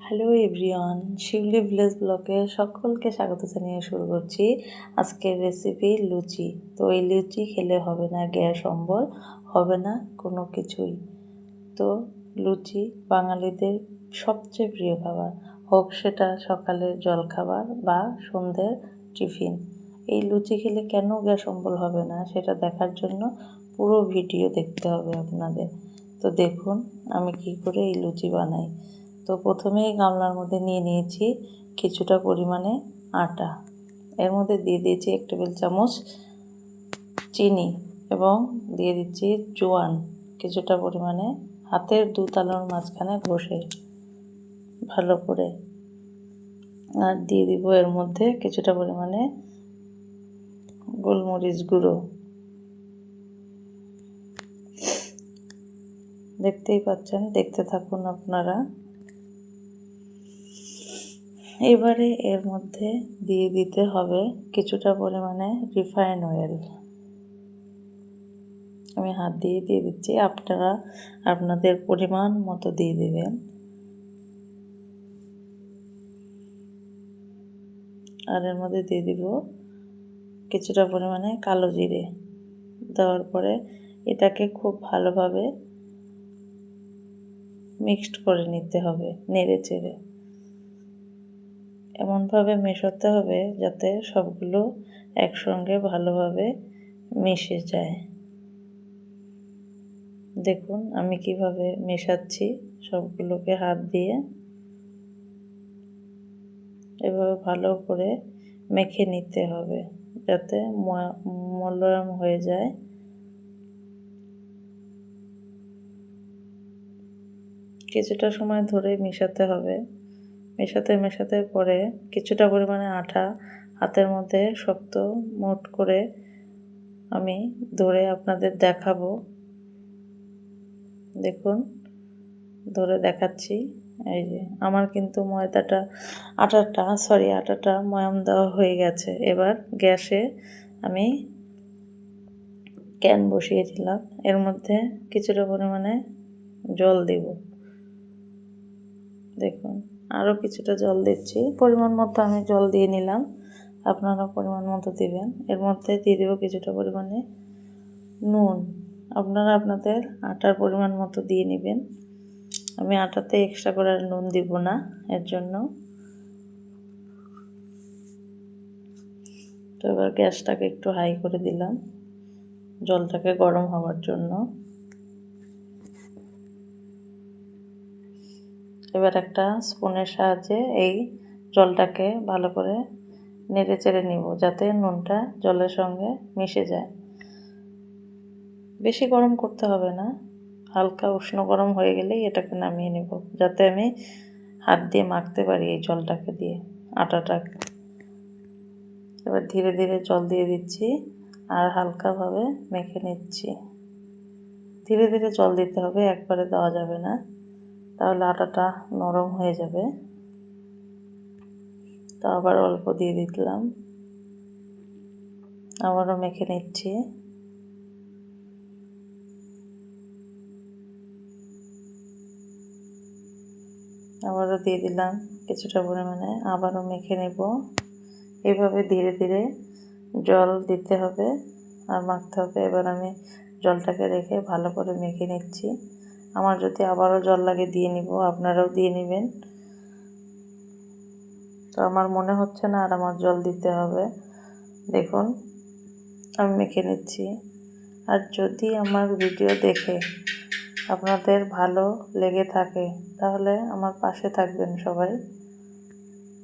Hello everyone, শিউলি village ব্লগে সকলকে স্বাগত জানিয়ে শুরু করছি আজকের রেসিপি লুচি। তো এই লুচি খেলে হবে না গ্যাস অম্বল, হবে না কোনো কিছুই। তো লুচি বাঙালিদের সবচেয়ে প্রিয় খাবার, হোক সেটা সকালের জলখাবার বা সন্ধ্যের টিফিন। এই লুচি খেলে কেন গ্যাস অম্বল হবে না সেটা দেখার জন্য পুরো ভিডিও দেখতে হবে আপনাদের। তো দেখুন আমি কি করে এই লুচি বানাই। তো প্রথমেই গামলার মধ্যে নিয়ে নিয়েছি কিছুটা পরিমাণে আটা, এর মধ্যে দিয়ে দিয়েছি 1 টেবিল চামচ চিনি এবং দিয়ে দিচ্ছি জোয়ান কিছুটা পরিমাণে, হাতের 2 তালুর মাঝখানে ঘষে ভালো করে। আর দিয়ে দিব এর মধ্যে কিছুটা পরিমাণে গোলমরিচ গুঁড়ো। দেখতেই পাচ্ছেন, দেখতে থাকুন আপনারা। এবারে এর মধ্যে দিয়ে দিতে হবে কিছুটা পরিমাণে রিফাইন অয়েল। আমি হাত দিয়ে দিচ্ছি, আপনারা আপনাদের পরিমাণ মতো দিয়ে দেবেন। আর এর মধ্যে দিয়ে দিব কিছুটা পরিমাণে কালো জিরে। দেওয়ার পরে এটাকে খুব ভালোভাবে মিক্সড করে নিতে হবে, নেড়ে চেড়ে এমনভাবে মেশাতে হবে যাতে সবগুলো একসঙ্গে ভালোভাবে মিশে যায়। দেখুন আমি কিভাবে মেশাচ্ছি সবগুলোকে হাত দিয়ে, এভাবে ভালো করে মেখে নিতে হবে যাতে মোলায়েম হয়ে যায়। কিছুটা সময় ধরে মেশাতে হবে। মেশাতে পরে কিছুটা পরিমাণে আটা হাতের মধ্যে শক্ত মুঠ করে আমি ধরে আপনাদের দেখাবো। দেখুন ধরে দেখাচ্ছি। এই যে আমার কিন্তু আটাটা ময়াম দেওয়া হয়ে গেছে। এবার গ্যাসে আমি ক্যান বসিয়ে দিলাম, এর মধ্যে কিছুটা পরিমাণে জল দেব। দেখুন আরও কিছুটা জল দিচ্ছি, পরিমাণ মতো আমি জল দিয়ে নিলাম, আপনারা পরিমাণ মতো দিবেন। এর মধ্যে দিয়ে দেবো কিছুটা পরিমাণে নুন, আপনারা আপনাদের আটার পরিমাণ মতো দিয়ে নেবেন। আমি আটাতে এক্সট্রা করে আর নুন দিব না এর জন্য। তো এবার গ্যাসটাকে একটু হাই করে দিলাম জলটাকে গরম হওয়ার জন্য। এবার একটা স্পুনের সাহায্যে এই জলটাকে ভালো করে নেড়ে চেড়ে নিব যাতে নুনটা জলের সঙ্গে মিশে যায়। বেশি গরম করতে হবে না, হালকা উষ্ণ গরম হয়ে গেলেই এটাকে নামিয়ে নেব যাতে আমি হাত দিয়ে মাখতে পারি এই জলটাকে দিয়ে আটাটাকে। এবার ধীরে ধীরে জল দিয়ে দিচ্ছি আর হালকাভাবে মেখে নিচ্ছি। ধীরে ধীরে জল দিতে হবে, একবারে দেওয়া যাবে না, তাহলে আটাটা নরম হয়ে যাবে। তো আবার অল্প দিয়ে দিলাম, আবারও মেখে নিচ্ছি। আবারও দিয়ে দিলাম কিছুটা পরিমাণে, আবারও মেখে নেব। এইভাবে ধীরে ধীরে জল দিতে হবে আর মাখতে হবে। এবার আমি জলটাকে রেখে ভালো করে মেখে নিচ্ছি। আমার যদি আবারও জল লাগে দিয়ে নিব, আপনারাও দিয়ে নেবেন। তো আমার মনে হচ্ছে না আর আমার জল দিতে হবে। দেখুন আমি মেখে নিচ্ছি। আর যদি আমার ভিডিও দেখে আপনাদের ভালো লেগে থাকে তাহলে আমার পাশে থাকবেন সবাই,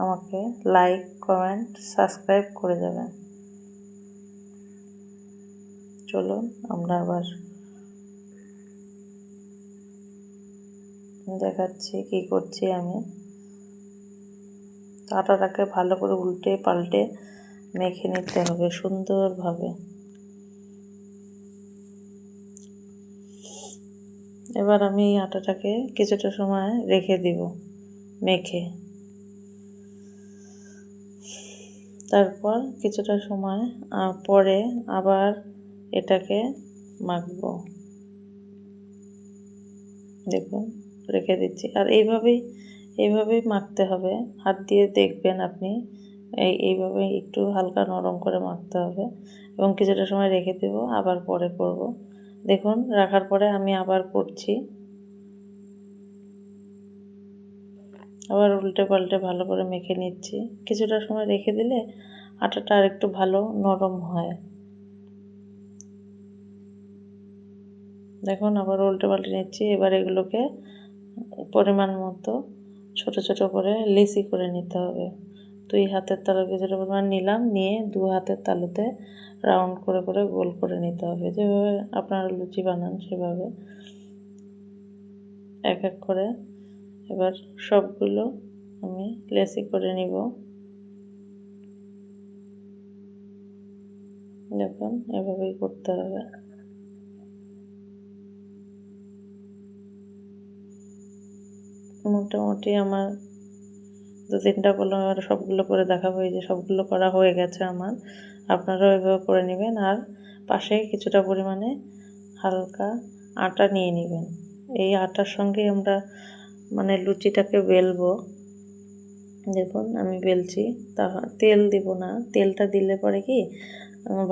আমাকে লাইক কমেন্ট সাবস্ক্রাইব করে যাবেন। চলুন আমরা আবার দেখাচ্ছি কি করছি আমি। আটাটাকে ভালো করে উল্টে পাল্টে মেখে নিতে হবে সুন্দরভাবে। এবার আমি এই আটাটাকে কিছুটা সময় রেখে দিব মেখে। তারপর কিছুটা সময় পরে আবার এটাকে মাখবো। দেখুন রেখে দিচ্ছি আর এইভাবেই মাখতে হবে, হাত দিয়ে দেখবেন আপনি এইভাবে একটু হালকা নরম করে মাখতে হবে এবং কিছুটা সময় রেখে দেব, আবার পরে করব। দেখুন রাখার পরে আমি আবার করছি, আবার উল্টে পাল্টে ভালো করে মেখে নিচ্ছি। কিছুটা সময় রেখে দিলে আটাটা আর একটু ভালো নরম হয়। দেখুন আবার উল্টে পাল্টে নিচ্ছি। এবার এগুলোকে পরিমাণ মতো ছোট ছোট করে লেচি করে নিতে হবে। 2 হাতের তালু কিছুটা পরিমাণ নিলাম, নিয়ে 2 হাতের তালুতে রাউন্ড করে করে গোল করে নিতে হবে। যেভাবে আপনারা লুচি বানান সেভাবে এক এক করে এবার সবগুলো আমি লেচি করে নিব। দেখুন এভাবেই করতে হবে। মোটামুটি আমার 2-3টা করলাম, এবার সবগুলো করে দেখাবো। এই যে সবগুলো করা হয়ে গেছে আমার। আপনারাও এভাবে করে নেবেন। আর পাশে কিছুটা পরিমাণে হালকা আটা নিয়ে নেবেন। এই আটার সঙ্গে আমরা মানে লুচিটাকে বেলবো। দেখুন আমি বেলছি, তা তেল দিব না। তেলটা দিলে পরে কি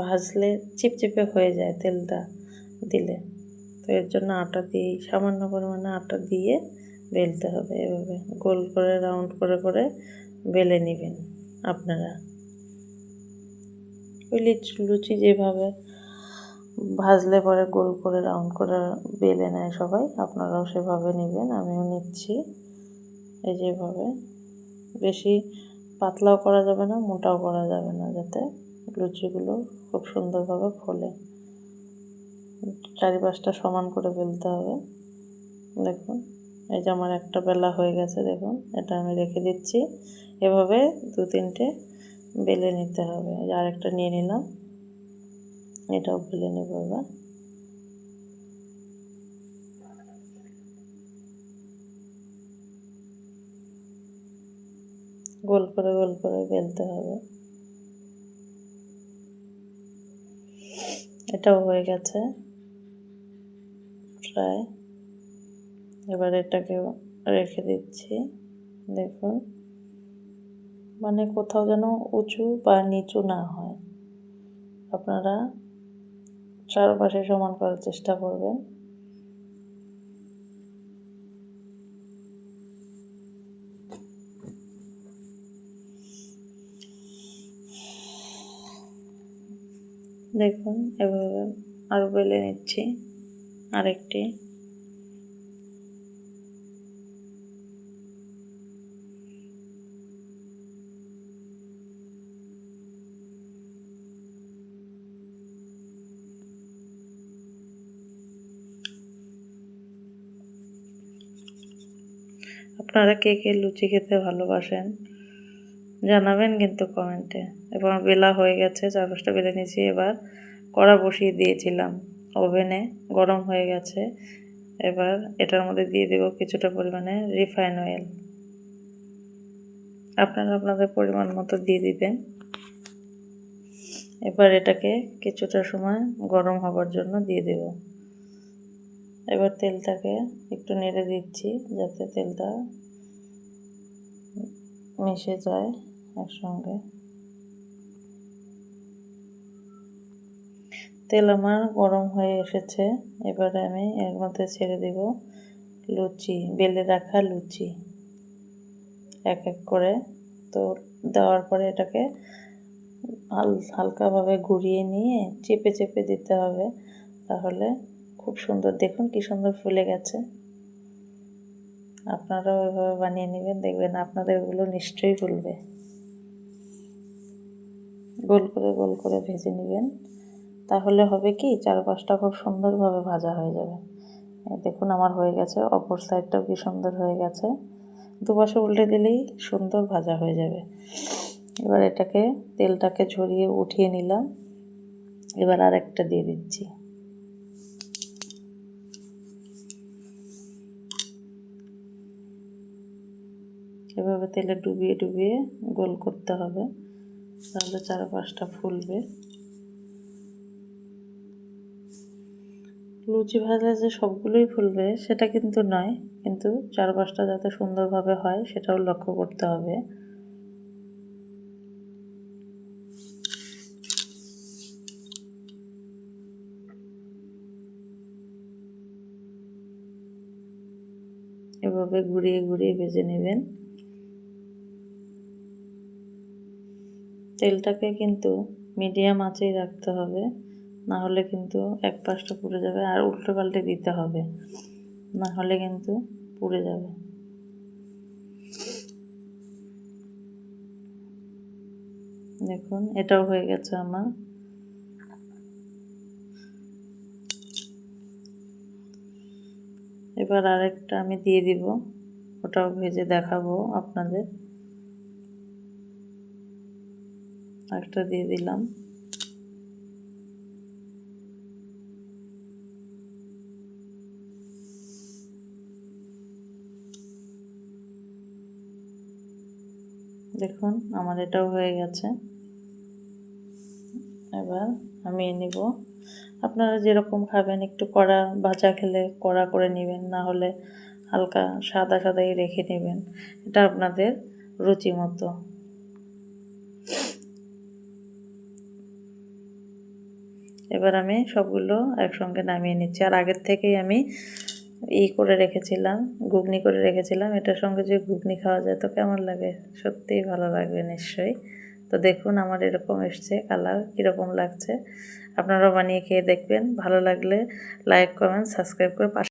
ভাজলে চিপচিপে হয়ে যায় তেলটা দিলে। তো এর জন্য আটা দিয়ে সামান্য পরিমাণে আটা দিয়ে বেলতে হবে। এভাবে গোল করে রাউন্ড করে করে বেলে নেবেন আপনারা। ওই লুচি যেভাবে ভাজলে পরে গোল করে রাউন্ড করে বেলে নেয় সবাই, আপনারাও সেভাবে নেবেন। আমিও নিচ্ছি এই যেভাবে। বেশি পাতলাও করা যাবে না, মোটাও করা যাবে না, যাতে লুচিগুলো খুব সুন্দরভাবে ফোলে। চারিপাশটা সমান করে বেলতে হবে। দেখুন এই যে আমার একটা বেলা হয়ে গেছে, দেখুন এটা আমি রেখে দিচ্ছি। এভাবে 2-3টে বেলে নিতে হবে। আরেকটা নিয়ে নিলাম, এটাও বেলে নেব। এবার গোল করে বেলতে হবে। এটাও হয়ে গেছে প্রায়। এবার এটাকে রেখে দিচ্ছি। দেখুন মানে কোথাও যেন উঁচু বা নিচু না হয়, আপনারা চারপাশে সমান করার চেষ্টা করবেন। দেখুন এভাবে আরও বেলে নিচ্ছি আরেকটি। আপনারা কে কে লুচি খেতে ভালোবাসেন জানাবেন কিন্তু কমেন্টে। এবার বেলা হয়ে গেছে, 4-5টা বেলে নিয়েছি। এবার কড়া বসিয়ে দিয়েছিলাম ওভেনে, গরম হয়ে গেছে। এবার এটার মধ্যে দিয়ে দেব কিছুটা পরিমাণে রিফাইন অয়েল। আপনারা আপনাদের পরিমাণ মতো দিয়ে দিবেন। এবার এটাকে কিছুটা সময় গরম হবার জন্য দিয়ে দেব। এবার তেলটাকে একটু নেড়ে দিচ্ছি যাতে তেলটা মিশে যায় একসঙ্গে। তেল আমার গরম হয়ে এসেছে। এবারে আমি এর মধ্যে ছেড়ে দেব লুচি, বেলে রাখা লুচি এক এক করে। তো দেওয়ার পরে এটাকে হালকাভাবে ঘুরিয়ে নিয়ে চেপে চেপে দিতে হবে, তাহলে খুব সুন্দর, দেখুন কি সুন্দর ফুলে গেছে। আপনারাও এভাবে বানিয়ে নেবেন, দেখবেন আপনাদের ওগুলো নিশ্চয়ই ফুলবে। গোল করে ভেজে নেবেন, তাহলে হবে কি 4-5টা খুব সুন্দরভাবে ভাজা হয়ে যাবে। দেখুন আমার হয়ে গেছে, অপর সাইডটাও কি সুন্দর হয়ে গেছে। দুপাশে উল্টে দিলেই সুন্দর ভাজা হয়ে যাবে। এবার এটাকে তেলটাকে ঝরিয়ে উঠিয়ে নিলাম। এবার আরেকটা দিয়ে দিচ্ছি। এভাবে তেলে ডুবিয়ে ডুবিয়ে গোল করতে হবে, তাহলে 4-5টা ফুলবে। লুচি ভাজলে যে সবগুলোই ফুলবে সেটা কিন্তু নয়, কিন্তু 4-5টা যাতে সুন্দরভাবে হয় সেটাও লক্ষ্য করতে হবে। এভাবে ঘুরিয়ে ঘুরিয়ে ভেজে নেবেন। তেলটাকে কিন্তু মিডিয়াম আঁচেই রাখতে হবে, না হলে কিন্তু এক পাশটা পুড়ে যাবে, আর উল্টো পাল্টে দিতে হবে, না হলে কিন্তু পুড়ে যাবে। দেখুন এটাও হয়ে গেছে আমার। এবার আরেকটা আমি দিয়ে দিব, ওটাও ভেজে দেখাবো আপনাদের। আরেকটা দিয়ে দিলাম। দেখুন আমার এটাও হয়ে গেছে। এবার আমি নিব। আপনারা যেরকম খাবেন, একটু কড়া ভাজা খেলে কড়া করে নেবেন, না হলে হালকা সাদা সাদাই রেখে নেবেন, এটা আপনাদের রুচি মতো। এবার আমি সবগুলো একসঙ্গে নামিয়ে নিচ্ছি। আর আগের থেকেই আমি করে রেখেছিলাম, ঘুগনি করে রেখেছিলাম। এটার সঙ্গে যে ঘুগনি খাওয়া যায় তো কেমন লাগে, সত্যিই ভালো লাগবে নিশ্চয়ই। তো দেখুন আমার এরকম এসছে কালার, কীরকম লাগছে। আপনারাও বানিয়ে খেয়ে দেখবেন, ভালো লাগলে লাইক কমেন্ট সাবস্ক্রাইব করে পাশে